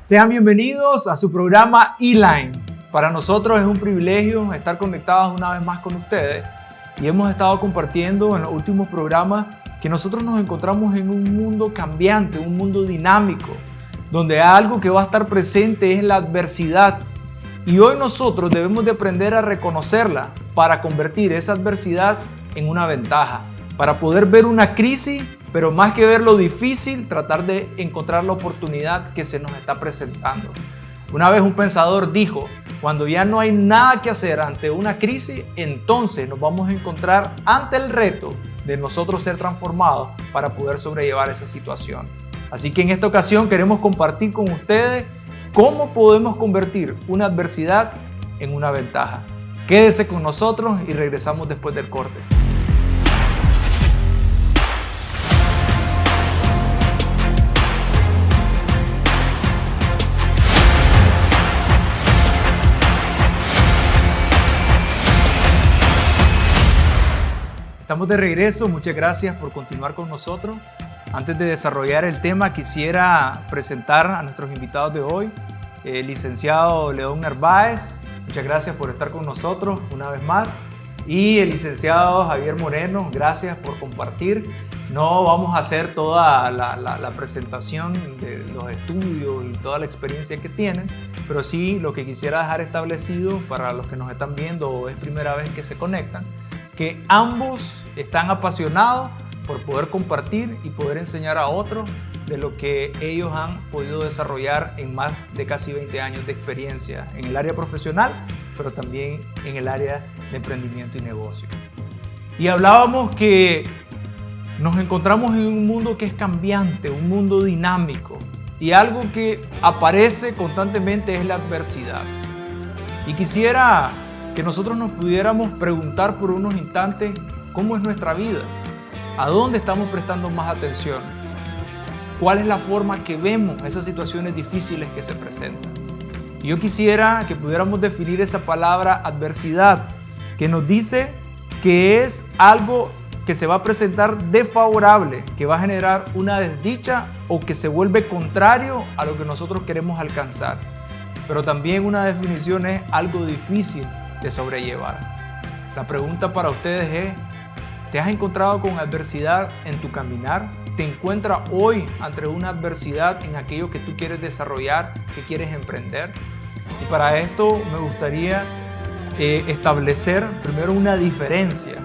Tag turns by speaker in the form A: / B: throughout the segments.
A: Sean bienvenidos a su programa E-Line. Para nosotros es un privilegio estar conectados una vez más con ustedes y hemos estado compartiendo en los últimos programas que nosotros nos encontramos en un mundo cambiante, un mundo dinámico, donde algo que va a estar presente es la adversidad. Y hoy nosotros debemos de aprender a reconocerla para convertir esa adversidad en una ventaja, para poder ver una crisis, pero más que ver lo difícil, tratar de encontrar la oportunidad que se nos está presentando. Una vez un pensador dijo, cuando ya no hay nada que hacer ante una crisis, entonces nos vamos a encontrar ante el reto de nosotros ser transformados para poder sobrellevar esa situación. Así que en esta ocasión queremos compartir con ustedes cómo podemos convertir una adversidad en una ventaja. Quédese con nosotros y regresamos después del corte. Estamos de regreso, muchas gracias por continuar con nosotros. Antes de desarrollar el tema, quisiera presentar a nuestros invitados de hoy, el licenciado León Narváez, muchas gracias por estar con nosotros una vez más, y el licenciado Javier Moreno, gracias por compartir. No vamos a hacer toda la presentación de los estudios y toda la experiencia que tienen, pero sí lo que quisiera dejar establecido para los que nos están viendo o es primera vez que se conectan, que ambos están apasionados por poder compartir y poder enseñar a otros de lo que ellos han podido desarrollar en más de casi 20 años de experiencia en el área profesional, pero también en el área de emprendimiento y negocio. Y hablábamos que nos encontramos en un mundo que es cambiante, un mundo dinámico, y algo que aparece constantemente es la adversidad. Y quisiera que nosotros nos pudiéramos preguntar por unos instantes cómo es nuestra vida, a dónde estamos prestando más atención, cuál es la forma que vemos esas situaciones difíciles que se presentan. Y yo quisiera que pudiéramos definir esa palabra adversidad, que nos dice que es algo que se va a presentar desfavorable, que va a generar una desdicha o que se vuelve contrario a lo que nosotros queremos alcanzar. Pero también una definición es algo difícil de sobrellevar. La pregunta para ustedes es, ¿te has encontrado con adversidad en tu caminar? ¿Te encuentras hoy ante una adversidad en aquello que tú quieres desarrollar, que quieres emprender? Y para esto me gustaría establecer primero una diferencia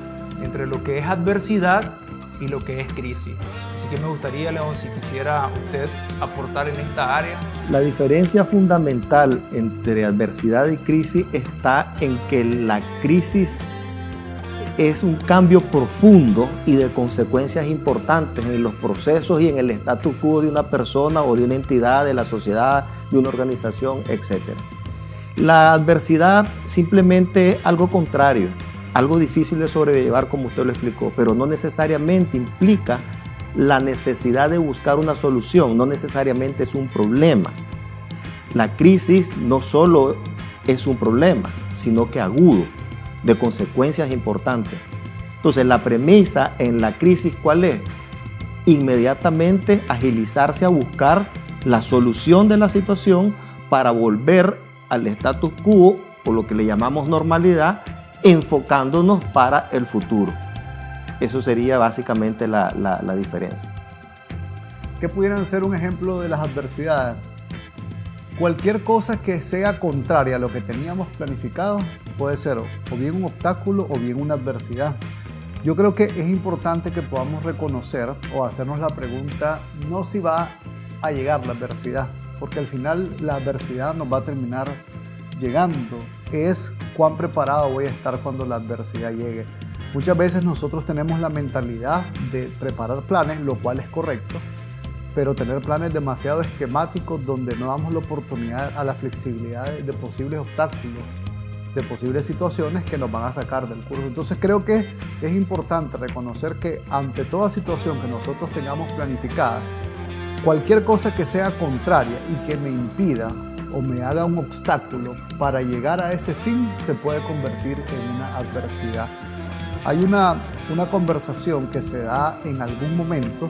A: entre lo que es adversidad y lo que es crisis. Así que me gustaría, León, si quisiera usted aportar en esta área.
B: La diferencia fundamental entre adversidad y crisis está en que la crisis es un cambio profundo y de consecuencias importantes en los procesos y en el status quo de una persona o de una entidad, de la sociedad, de una organización, etc. La adversidad simplemente es algo contrario, algo difícil de sobrellevar, como usted lo explicó, pero no necesariamente implica la necesidad de buscar una solución, no necesariamente es un problema. La crisis no solo es un problema, sino que agudo, de consecuencias importantes. Entonces, la premisa en la crisis, ¿cuál es? Inmediatamente agilizarse a buscar la solución de la situación para volver al status quo, o lo que le llamamos normalidad, enfocándonos para el futuro. Eso sería básicamente la diferencia.
C: ¿Qué pudieran ser un ejemplo de las adversidades? Cualquier cosa que sea contraria a lo que teníamos planificado puede ser o bien un obstáculo o bien una adversidad. Yo creo que es importante que podamos reconocer o hacernos la pregunta no si va a llegar la adversidad, porque al final la adversidad nos va a terminar llegando. Es cuán preparado voy a estar cuando la adversidad llegue. Muchas veces nosotros tenemos la mentalidad de preparar planes, lo cual es correcto, pero tener planes demasiado esquemáticos donde no damos la oportunidad a la flexibilidad de posibles obstáculos, de posibles situaciones que nos van a sacar del curso. Entonces creo que es importante reconocer que ante toda situación que nosotros tengamos planificada, cualquier cosa que sea contraria y que me impida o me haga un obstáculo para llegar a ese fin se puede convertir en una adversidad. Hay una conversación que se da en algún momento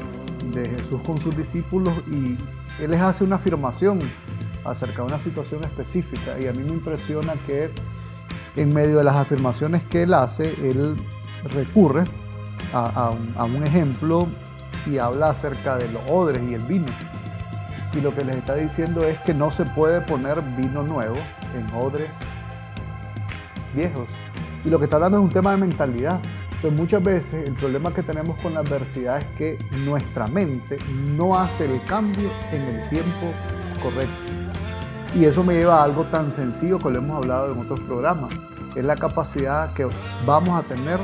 C: de Jesús con sus discípulos y Él les hace una afirmación acerca de una situación específica, y a mí me impresiona que en medio de las afirmaciones que él hace, él recurre a un ejemplo y habla acerca de los odres y el vino. Y lo que les está diciendo es que no se puede poner vino nuevo en odres viejos. Y lo que está hablando es un tema de mentalidad. Entonces, muchas veces el problema que tenemos con la adversidad es que nuestra mente no hace el cambio en el tiempo correcto. Y eso me lleva a algo tan sencillo que lo hemos hablado en otros programas. Es la capacidad que vamos a tener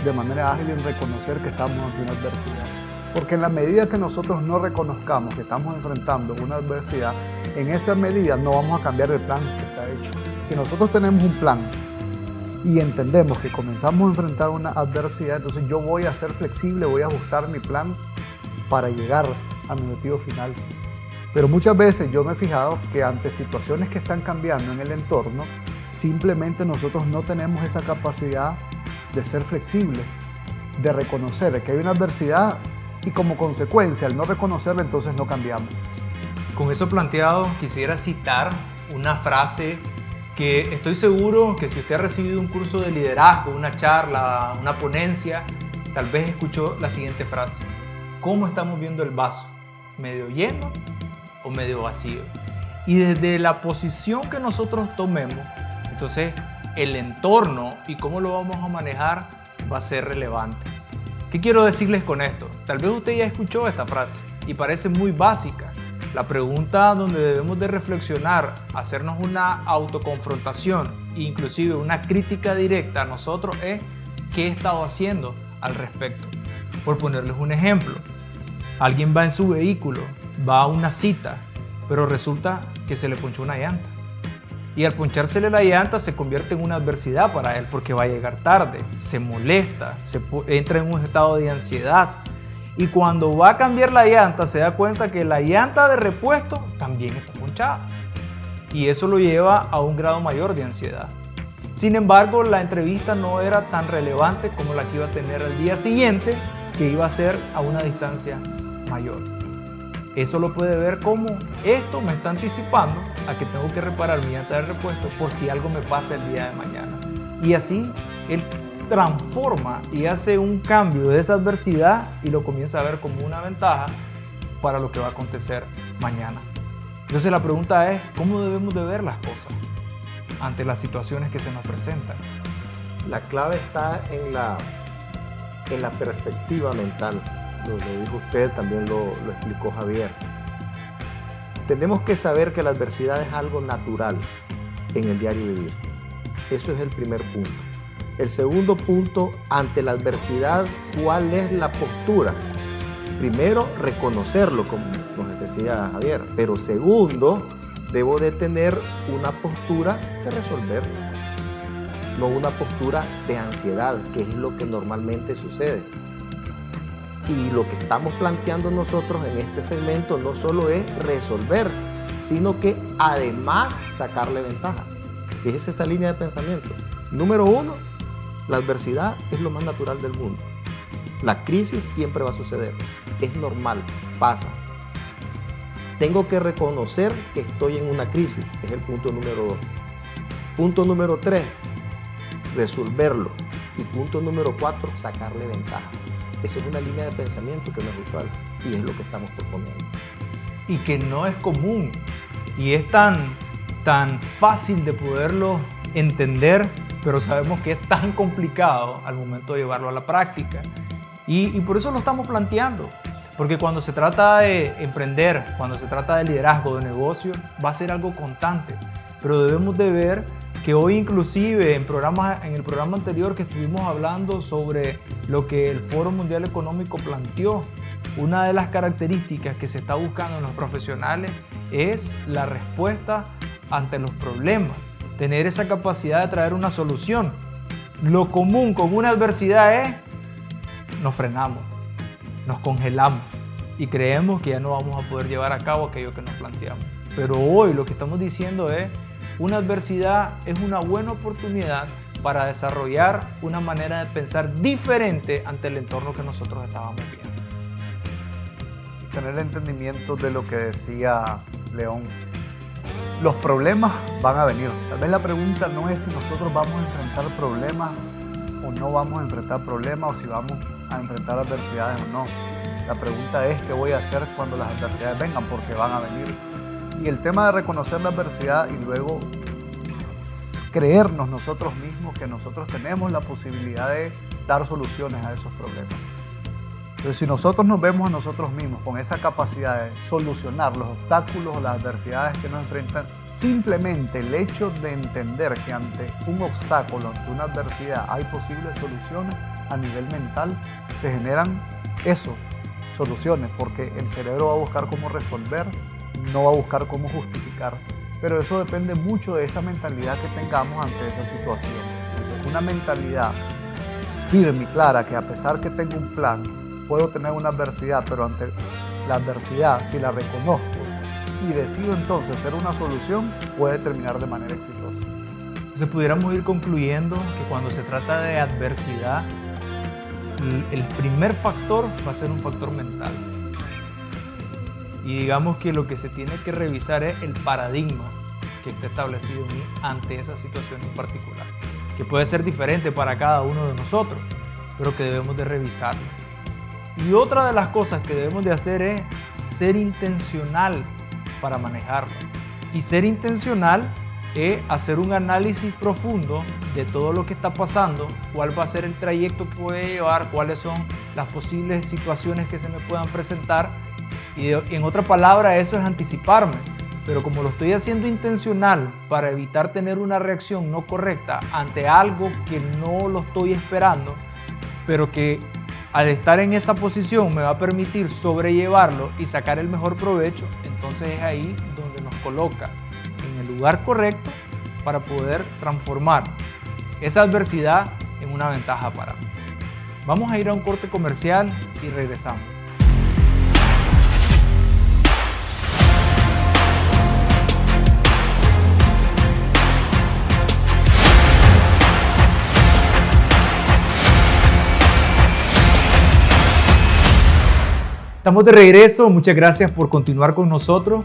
C: de manera ágil en reconocer que estamos ante una adversidad. Porque en la medida que nosotros no reconozcamos que estamos enfrentando una adversidad, en esa medida no vamos a cambiar el plan que está hecho. Si nosotros tenemos un plan y entendemos que comenzamos a enfrentar una adversidad, entonces yo voy a ser flexible, voy a ajustar mi plan para llegar a mi objetivo final. Pero muchas veces yo me he fijado que ante situaciones que están cambiando en el entorno, simplemente nosotros no tenemos esa capacidad de ser flexibles, de reconocer que hay una adversidad y como consecuencia, al no reconocerla, entonces no cambiamos.
A: Con eso planteado, quisiera citar una frase que estoy seguro que si usted ha recibido un curso de liderazgo, una charla, una ponencia, tal vez escuchó la siguiente frase: ¿cómo estamos viendo el vaso? ¿Medio lleno o medio vacío? Y desde la posición que nosotros tomemos, entonces el entorno y cómo lo vamos a manejar va a ser relevante. ¿Qué quiero decirles con esto? Tal vez usted ya escuchó esta frase y parece muy básica. La pregunta donde debemos de reflexionar, hacernos una autoconfrontación e inclusive una crítica directa a nosotros es ¿qué he estado haciendo al respecto? Por ponerles un ejemplo, alguien va en su vehículo, va a una cita, pero resulta que se le ponchó una llanta. Y al ponchársele la llanta se convierte en una adversidad para él porque va a llegar tarde, se molesta, entra en un estado de ansiedad. Y cuando va a cambiar la llanta se da cuenta que la llanta de repuesto también está ponchada. Y eso lo lleva a un grado mayor de ansiedad. Sin embargo, la entrevista no era tan relevante como la que iba a tener al día siguiente, que iba a ser a una distancia mayor. Eso lo puede ver como esto me está anticipando a que tengo que reparar mi llanta de repuesto por si algo me pasa el día de mañana. Y así él transforma y hace un cambio de esa adversidad y lo comienza a ver como una ventaja para lo que va a acontecer mañana. Entonces la pregunta es, ¿cómo debemos de ver las cosas ante las situaciones que se nos presentan?
B: La clave está en la perspectiva mental. Lo dijo usted, también lo explicó Javier. Tenemos que saber que la adversidad es algo natural en el diario vivir. Eso es el primer punto. El segundo punto, ante la adversidad, ¿cuál es la postura? Primero, reconocerlo, como nos decía Javier. Pero segundo, debo de tener una postura de resolverlo. No una postura de ansiedad, que es lo que normalmente sucede. Y lo que estamos planteando nosotros en este segmento no solo es resolver, sino que además sacarle ventaja. Fíjese esa línea de pensamiento. Número uno, la adversidad es lo más natural del mundo. La crisis siempre va a suceder. Es normal, pasa. Tengo que reconocer que estoy en una crisis. Es el punto número 2. Punto número 3, resolverlo. Y punto número 4, sacarle ventaja. Esa es una línea de pensamiento que no es usual y es lo que estamos proponiendo.
A: Y que no es común y es tan fácil de poderlo entender, pero sabemos que es tan complicado al momento de llevarlo a la práctica. Y por eso lo estamos planteando, porque cuando se trata de emprender, cuando se trata de liderazgo, de negocio, va a ser algo constante, pero debemos de ver que hoy inclusive en el programa anterior que estuvimos hablando sobre lo que el Foro Mundial Económico planteó, una de las características que se está buscando en los profesionales es la respuesta ante los problemas, tener esa capacidad de traer una solución. Lo común con una adversidad es nos frenamos, nos congelamos y creemos que ya no vamos a poder llevar a cabo aquello que nos planteamos. Pero hoy lo que estamos diciendo es una adversidad es una buena oportunidad para desarrollar una manera de pensar diferente ante el entorno que nosotros estábamos viendo.
C: Tener el entendimiento de lo que decía León. los problemas van a venir. Tal vez la pregunta no es si nosotros vamos a enfrentar problemas o no vamos a enfrentar problemas, o si vamos a enfrentar adversidades o no. La pregunta es qué voy a hacer cuando las adversidades vengan, porque van a venir. Y el tema de reconocer la adversidad y luego creernos nosotros mismos que nosotros tenemos la posibilidad de dar soluciones a esos problemas. Entonces, si nosotros nos vemos a nosotros mismos con esa capacidad de solucionar los obstáculos o las adversidades que nos enfrentan, simplemente el hecho de entender que ante un obstáculo, ante una adversidad, hay posibles soluciones a nivel mental, se generan soluciones, porque el cerebro va a buscar cómo resolver, no va a buscar cómo justificar. Pero eso depende mucho de esa mentalidad que tengamos ante esa situación. Entonces, una mentalidad firme y clara, que a pesar que tengo un plan, puedo tener una adversidad, pero ante la adversidad, si la reconozco y decido entonces hacer una solución, puede terminar de manera exitosa.
A: Entonces pudiéramos ir concluyendo que cuando se trata de adversidad, el primer factor va a ser un factor mental. Y digamos que lo que se tiene que revisar es el paradigma que está establecido en mí ante esa situación en particular, que puede ser diferente para cada uno de nosotros, pero que debemos de revisarlo. Y otra de las cosas que debemos de hacer es ser intencional para manejarlo. Y ser intencional es hacer un análisis profundo de todo lo que está pasando, cuál va a ser el trayecto que voy a llevar, cuáles son las posibles situaciones que se me puedan presentar. Y en otra palabra, eso es anticiparme. Pero como lo estoy haciendo intencional para evitar tener una reacción no correcta ante algo que no lo estoy esperando, pero que al estar en esa posición me va a permitir sobrellevarlo y sacar el mejor provecho, entonces es ahí donde nos coloca en el lugar correcto para poder transformar esa adversidad en una ventaja para mí. Vamos a ir a un corte comercial y regresamos. Estamos de regreso, muchas gracias por continuar con nosotros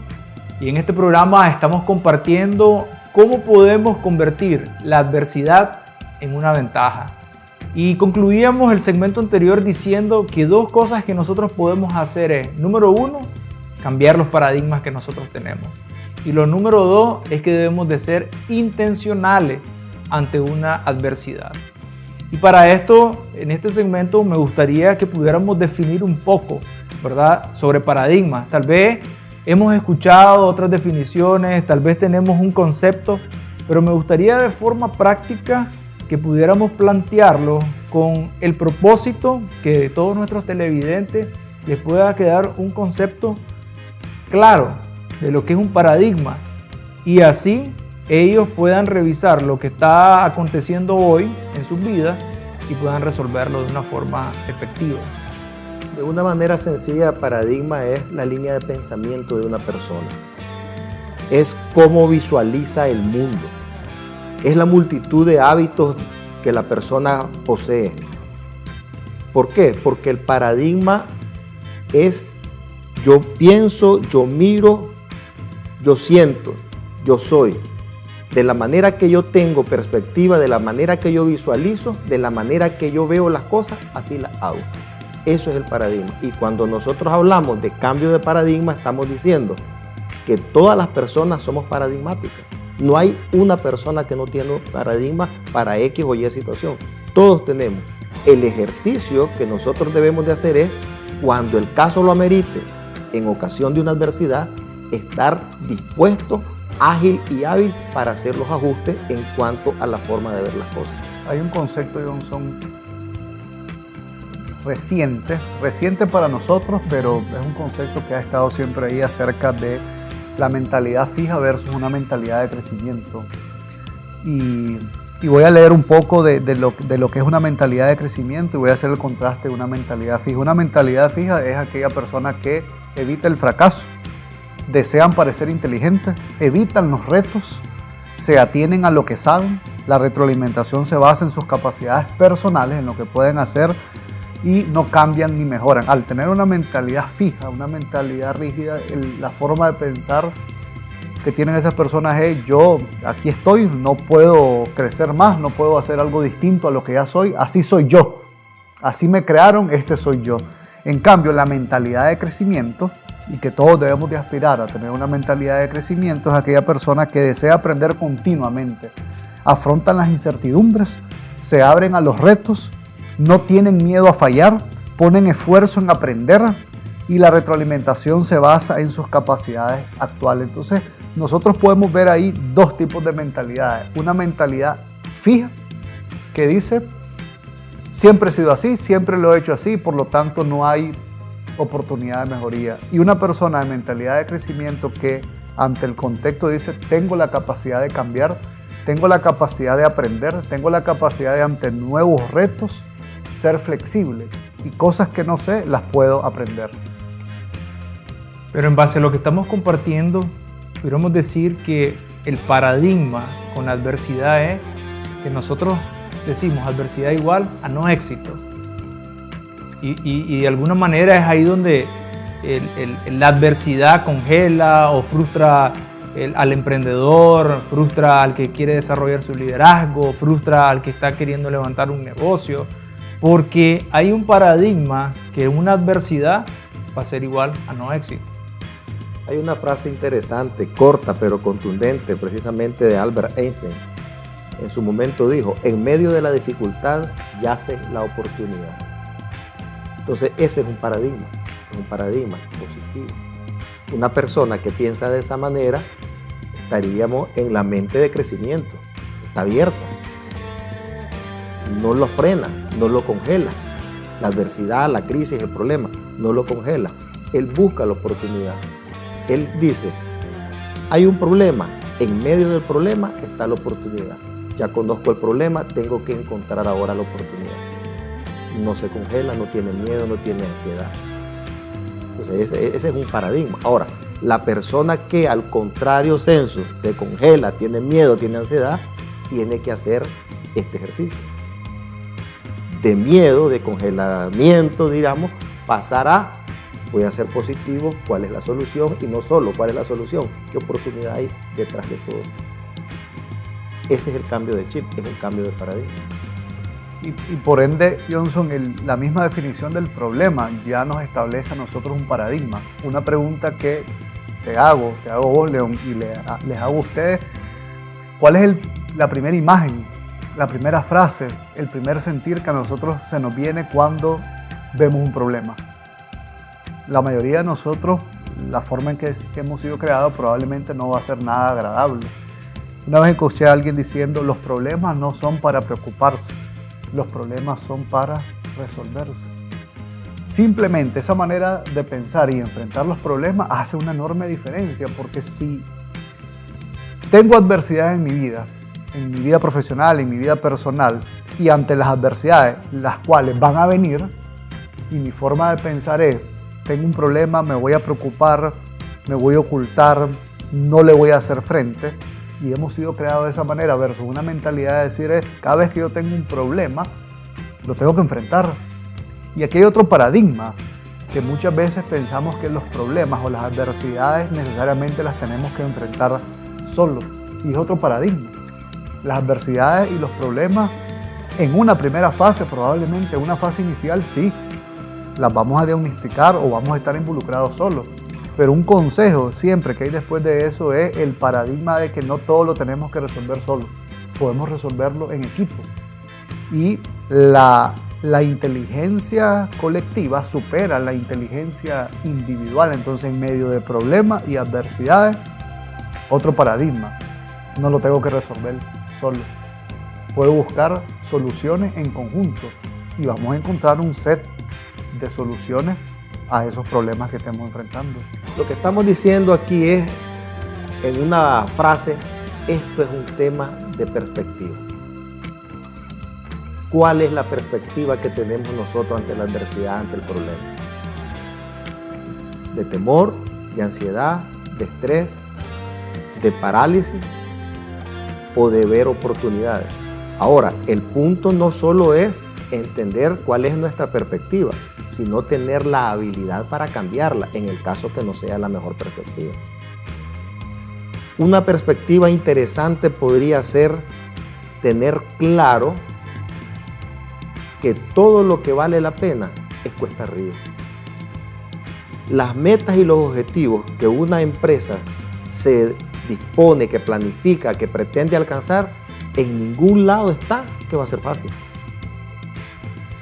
A: y en este programa estamos compartiendo cómo podemos convertir la adversidad en una ventaja. Y concluíamos el segmento anterior diciendo que dos cosas que nosotros podemos hacer es, número uno, cambiar los paradigmas que nosotros tenemos. Y lo número dos es que debemos de ser intencionales ante una adversidad. Y para esto, en este segmento me gustaría que pudiéramos definir un poco, ¿verdad?, sobre paradigmas. Tal vez hemos escuchado otras definiciones, tal vez tenemos un concepto, pero me gustaría de forma práctica que pudiéramos plantearlo con el propósito que de todos nuestros televidentes les pueda quedar un concepto claro de lo que es un paradigma y así ellos puedan revisar lo que está aconteciendo hoy en sus vidas y puedan resolverlo de una forma efectiva.
B: De una manera sencilla, paradigma es la línea de pensamiento de una persona. Es cómo visualiza el mundo. Es la multitud de hábitos que la persona posee. ¿Por qué? Porque el paradigma es yo pienso, yo miro, yo siento, yo soy. De la manera que yo tengo perspectiva, de la manera que yo visualizo, de la manera que yo veo las cosas, así las hago. Eso es el paradigma. Y cuando nosotros hablamos de cambio de paradigma, estamos diciendo que todas las personas somos paradigmáticas. No hay una persona que no tiene paradigma para X o Y situación. Todos tenemos. El ejercicio que nosotros debemos de hacer es, cuando el caso lo amerite, en ocasión de una adversidad, estar dispuesto, ágil y hábil para hacer los ajustes en cuanto a la forma de ver las cosas.
C: Hay un concepto, Johnson, reciente para nosotros, pero es un concepto que ha estado siempre ahí acerca de la mentalidad fija versus una mentalidad de crecimiento. Y voy a leer un poco de lo que es una mentalidad de crecimiento y voy a hacer el contraste de una mentalidad fija. Una mentalidad fija es aquella persona que evita el fracaso, desean parecer inteligentes, evitan los retos, se atienen a lo que saben, la retroalimentación se basa en sus capacidades personales, en lo que pueden hacer y no cambian ni mejoran. Al tener una mentalidad fija, una mentalidad rígida, la forma de pensar que tienen esas personas es: yo aquí estoy, no puedo crecer más, no puedo hacer algo distinto a lo que ya soy, así soy yo, así me crearon, este soy yo. En cambio, la mentalidad de crecimiento, y que todos debemos de aspirar a tener una mentalidad de crecimiento, es aquella persona que desea aprender continuamente, afrontan las incertidumbres, se abren a los retos, no tienen miedo a fallar, ponen esfuerzo en aprender, y la retroalimentación se basa en sus capacidades actuales. Entonces, nosotros podemos ver ahí dos tipos de mentalidades. Una mentalidad fija que dice: siempre he sido así, siempre lo he hecho así, por lo tanto no hay oportunidad de mejoría. Y una persona de mentalidad de crecimiento que ante el contexto dice: tengo la capacidad de cambiar, tengo la capacidad de aprender, tengo la capacidad de, ante nuevos retos, ser flexible, y cosas que no sé las puedo aprender.
A: Pero en base a lo que estamos compartiendo, podríamos decir que el paradigma con la adversidad es que nosotros decimos adversidad igual a no éxito. Y de alguna manera es ahí donde la adversidad congela o frustra al emprendedor, frustra al que quiere desarrollar su liderazgo, frustra al que está queriendo levantar un negocio, porque hay un paradigma que una adversidad va a ser igual a no éxito.
B: Hay una frase interesante, corta pero contundente, precisamente de Albert Einstein. En su momento dijo: en medio de la dificultad yace la oportunidad. Entonces ese es un paradigma positivo. Una persona que piensa de esa manera, estaríamos en la mente de crecimiento, está abierta, no lo frena, no lo congela. La adversidad, la crisis, el problema, no lo congela. Él busca la oportunidad. Él dice: hay un problema, en medio del problema está la oportunidad. Ya conozco el problema, tengo que encontrar ahora la oportunidad. No se congela, no tiene miedo, no tiene ansiedad. Entonces ese es un paradigma. Ahora, la persona que al contrario sensu se congela, tiene miedo, tiene ansiedad, tiene que hacer este ejercicio. De miedo, de congelamiento, digamos, pasar a: voy a ser positivo, ¿cuál es la solución? Y no solo, ¿cuál es la solución? ¿Qué oportunidad hay detrás de todo? Ese es el cambio de chip, es un cambio de paradigma.
C: Y por ende, Johnson, la misma definición del problema ya nos establece a nosotros un paradigma. Una pregunta que te hago vos, León, y les hago a ustedes: ¿cuál es la primera imagen, la primera frase, el primer sentir que a nosotros se nos viene cuando vemos un problema? La mayoría de nosotros, la forma en que hemos sido creados probablemente no va a ser nada agradable. Una vez escuché a alguien diciendo: los problemas no son para preocuparse, los problemas son para resolverse. Simplemente esa manera de pensar y enfrentar los problemas hace una enorme diferencia, porque si tengo adversidades en mi vida profesional, en mi vida personal, y ante las adversidades, las cuales van a venir, y mi forma de pensar es: tengo un problema, me voy a preocupar, me voy a ocultar, no le voy a hacer frente, y hemos sido creados de esa manera, versus una mentalidad de decir: cada vez que yo tengo un problema, lo tengo que enfrentar. Y aquí hay otro paradigma, que muchas veces pensamos que los problemas o las adversidades necesariamente las tenemos que enfrentar solos, y es otro paradigma. Las adversidades y los problemas en una primera fase, probablemente en una fase inicial, sí, las vamos a diagnosticar o vamos a estar involucrados solos. Pero un consejo siempre que hay después de eso es el paradigma de que no todo lo tenemos que resolver solos. Podemos resolverlo en equipo. Y la inteligencia colectiva supera la inteligencia individual. Entonces, en medio de problemas y adversidades, otro paradigma. No lo tengo que resolver solo. Puedo buscar soluciones en conjunto y vamos a encontrar un set de soluciones a esos problemas que estamos enfrentando.
B: Lo que estamos diciendo aquí es, en una frase: esto es un tema de perspectiva. ¿Cuál es la perspectiva que tenemos nosotros ante la adversidad, ante el problema? ¿De temor, de ansiedad, de estrés, de parálisis o de ver oportunidades? Ahora, el punto no solo es entender cuál es nuestra perspectiva, sino tener la habilidad para cambiarla en el caso que no sea la mejor perspectiva. Una perspectiva interesante podría ser tener claro que todo lo que vale la pena es cuesta arriba. Las metas y los objetivos que una empresa se dispone, que planifica, que pretende alcanzar, en ningún lado está que va a ser fácil.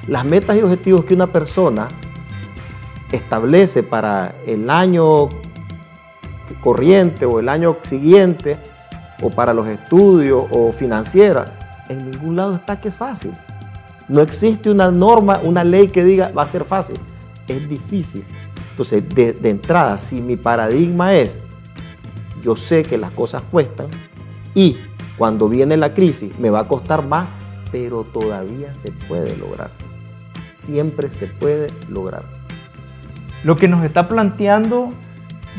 B: Las metas y objetivos que una persona establece para el año corriente o el año siguiente o para los estudios o financiera, en ningún lado está que es fácil. No existe una norma, una ley que diga va a ser fácil. Es difícil. Entonces, de entrada, si mi paradigma es yo sé que las cosas cuestan y cuando viene la crisis me va a costar más, pero todavía se puede lograr. Siempre se puede lograr.
A: Lo que nos está planteando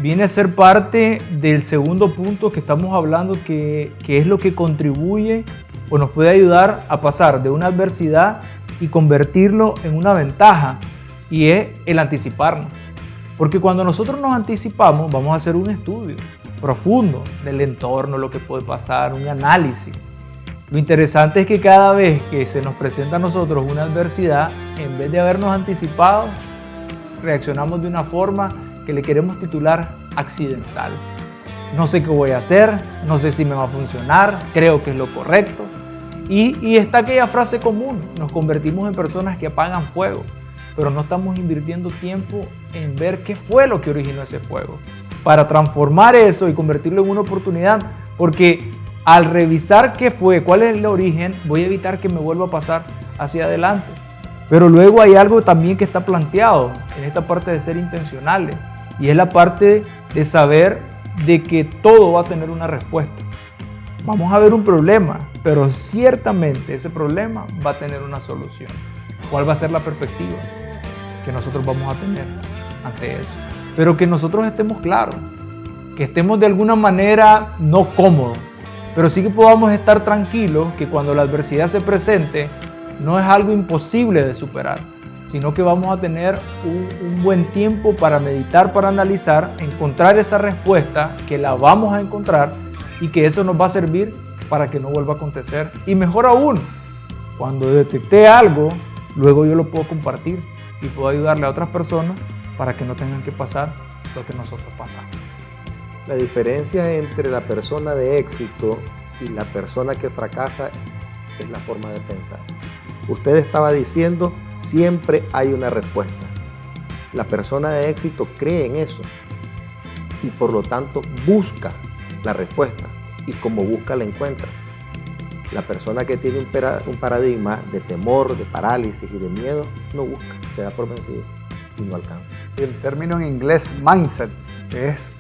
A: viene a ser parte del segundo punto que estamos hablando, que es lo que contribuye o nos puede ayudar a pasar de una adversidad y convertirlo en una ventaja, y es el anticiparnos. Porque cuando nosotros nos anticipamos, vamos a hacer un estudio profundo del entorno, lo que puede pasar, un análisis. Lo interesante es que cada vez que se nos presenta a nosotros una adversidad, en vez de habernos anticipado, reaccionamos de una forma que le queremos titular accidental. No sé qué voy a hacer, no sé si me va a funcionar, creo que es lo correcto. Y está aquella frase común, nos convertimos en personas que apagan fuego, pero no estamos invirtiendo tiempo en ver qué fue lo que originó ese fuego, para transformar eso y convertirlo en una oportunidad, porque al revisar qué fue, cuál es el origen, voy a evitar que me vuelva a pasar hacia adelante. Pero luego hay algo también que está planteado en esta parte de ser intencionales, y es la parte de saber de que todo va a tener una respuesta. Vamos a ver un problema, pero ciertamente ese problema va a tener una solución. ¿Cuál va a ser la perspectiva que nosotros vamos a tener ante eso? Pero que nosotros estemos claros, que estemos de alguna manera no cómodos, pero sí que podamos estar tranquilos que cuando la adversidad se presente no es algo imposible de superar, sino que vamos a tener un buen tiempo para meditar, para analizar, encontrar esa respuesta, que la vamos a encontrar y que eso nos va a servir para que no vuelva a acontecer. Y mejor aún, cuando detecté algo, luego yo lo puedo compartir y puedo ayudarle a otras personas para que no tengan que pasar lo que nosotros pasamos.
B: La diferencia entre la persona de éxito y la persona que fracasa es la forma de pensar. Usted estaba diciendo, siempre hay una respuesta. La persona de éxito cree en eso y por lo tanto busca la respuesta, y como busca la encuentra. La persona que tiene un paradigma de temor, de parálisis y de miedo, no busca, se da por vencido y no alcanza.
C: El término en inglés mindset, que es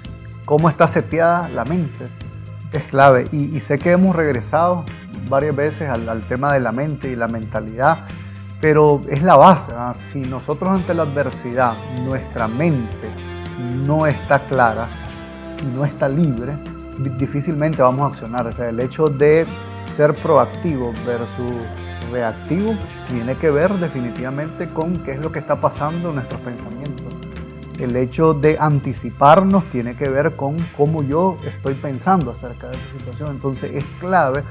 C: cómo está seteada la mente, es clave. Y sé que hemos regresado varias veces al tema de la mente y la mentalidad, pero es la base, ¿verdad? Si nosotros ante la adversidad nuestra mente no está clara y no está libre, difícilmente vamos a accionar. O sea, el hecho de ser proactivo versus reactivo tiene que ver definitivamente con qué es lo que está pasando en nuestros pensamientos. El hecho de anticiparnos tiene que ver con cómo yo estoy pensando acerca de esa situación. Entonces es clave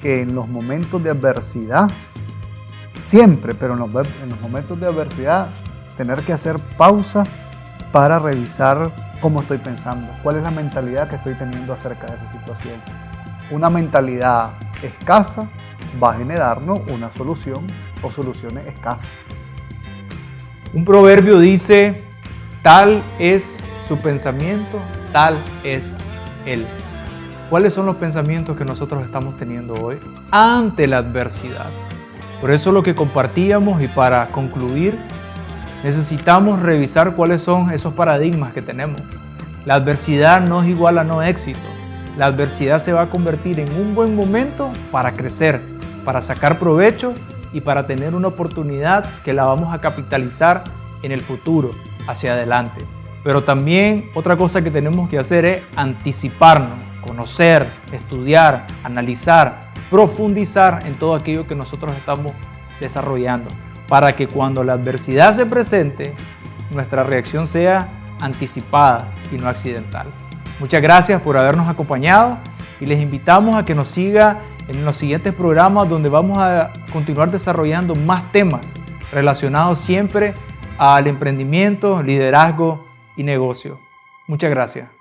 C: que en los momentos de adversidad, siempre, pero en los momentos de adversidad, tener que hacer pausa para revisar cómo estoy pensando, cuál es la mentalidad que estoy teniendo acerca de esa situación. Una mentalidad escasa va a generarnos una solución o soluciones escasas.
A: Un proverbio dice, tal es su pensamiento, tal es él. ¿Cuáles son los pensamientos que nosotros estamos teniendo hoy ante la adversidad? Por eso lo que compartíamos, y para concluir, necesitamos revisar cuáles son esos paradigmas que tenemos. La adversidad no es igual a no éxito. La adversidad se va a convertir en un buen momento para crecer, para sacar provecho y para tener una oportunidad que la vamos a capitalizar en el futuro, hacia adelante. Pero también otra cosa que tenemos que hacer es anticiparnos, conocer, estudiar, analizar, profundizar en todo aquello que nosotros estamos desarrollando, para que cuando la adversidad se presente, nuestra reacción sea anticipada y no accidental. Muchas gracias por habernos acompañado y les invitamos a que nos siga en los siguientes programas donde vamos a continuar desarrollando más temas relacionados siempre al emprendimiento, liderazgo y negocio. Muchas gracias.